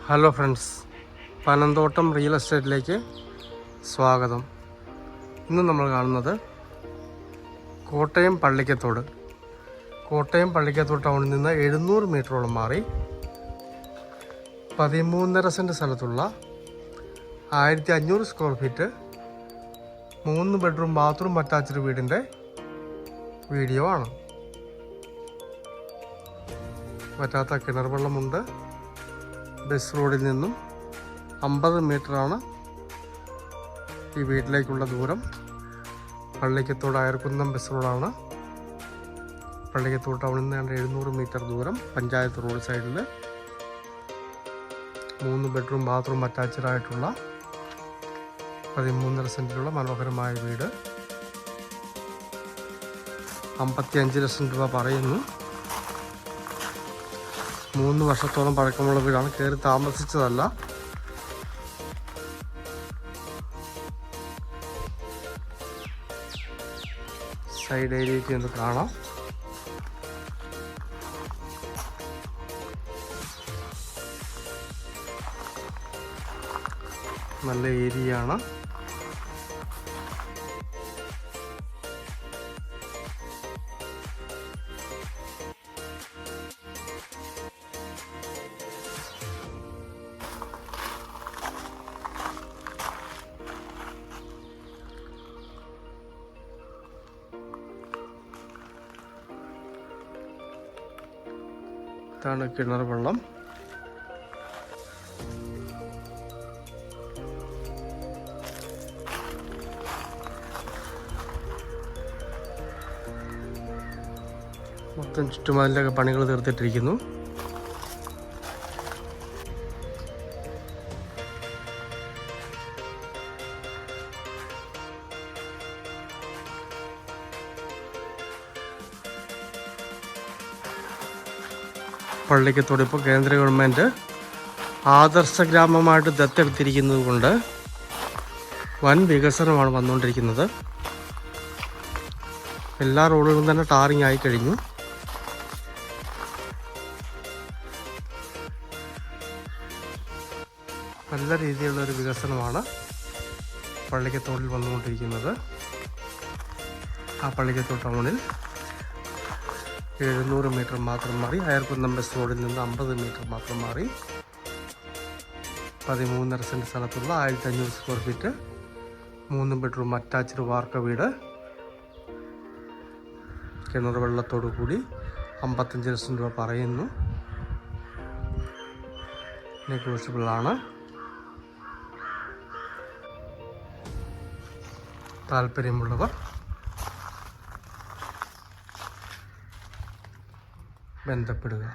Hello friends, Panamthottam real എസ്റ്റേറ്റിലേക്ക് സ്വാഗതം. ഇന്ന് നമ്മൾ കാണുന്നത് കോട്ടയം പള്ളിക്കത്തോട് ടൗണിൽ നിന്ന് 700 മീറ്ററോളം മാറി 13.5 സെൻറ്റ് സ്ഥലത്തുള്ള 1500 square feet 3 bedroom bathroom attached വീടിൻ്റെ വീഡിയോ ആണ്. പറ്റാത്ത കിണർ വെള്ളമുണ്ട്. ബസ് റോഡിൽ നിന്നും 50 മീറ്ററാണ് ഈ വീട്ടിലേക്കുള്ള ദൂരം. പള്ളിക്കത്തോട് അയർക്കുന്നം ബസ് റോഡാണ്. പള്ളിക്കത്തോട് ടൗണിൽ നിന്ന് 700 മീറ്റർ ദൂരം. പഞ്ചായത്ത് റോഡ് സൈഡിൽ 3 ബെഡ്റൂം ബാത്റൂം അറ്റാച്ച്ഡ് ആയിട്ടുള്ള 13.5 സെൻറ്റിലുള്ള മനോഹരമായ വീട്. 55 ലക്ഷം രൂപ പറയുന്നു. 3 വർഷത്തോളം പഴക്കമുള്ള വീടാണ്. കയറി താമസിച്ചതല്ല. സൈഡ് ഏരിയയ്ക്ക് ഒന്ന് കാണാം. നല്ല ഏരിയയാണ്. ഇതാണ് കിണർ വെള്ളം. മൊത്തം ചുറ്റുമതിലൊക്കെ പണികൾ തീർത്തിട്ടിരിക്കുന്നു. പള്ളിക്കത്തോട് ഇപ്പോൾ കേന്ദ്ര ഗവൺമെൻറ് ആദർശ ഗ്രാമമായിട്ട് ദത്തെടുത്തിരിക്കുന്നത് കൊണ്ട് വൻ വികസനമാണ് വന്നുകൊണ്ടിരിക്കുന്നത്. എല്ലാ റോഡുകളും തന്നെ ടാറിങ് ആയി കഴിഞ്ഞു. നല്ല രീതിയിലുള്ളൊരു വികസനമാണ് പള്ളിക്കത്തോടിൽ വന്നുകൊണ്ടിരിക്കുന്നത്. ആ പള്ളിക്കത്തോട് ടൗണിൽ 700 മീറ്റർ മാത്രം മാറി അയർക്കുന്നം ബസ് റോഡിൽ നിന്ന് 50 മീറ്റർ മാത്രം മാറി 13.5 സെൻറ്റ് സ്ഥലത്തുള്ള 1500 സ്ക്വയർ ഫീറ്റ് 3 ബെഡ്റൂം അറ്റാച്ച്ഡ് വാർക്ക വീട്. കിണർ വെള്ളത്തോടു കൂടി 55 ലക്ഷം രൂപ പറയുന്നു. നെഗോഷ്യബിൾ ആണ്. താല്പര്യമുള്ളവർ ബന്ധപ്പെടുക.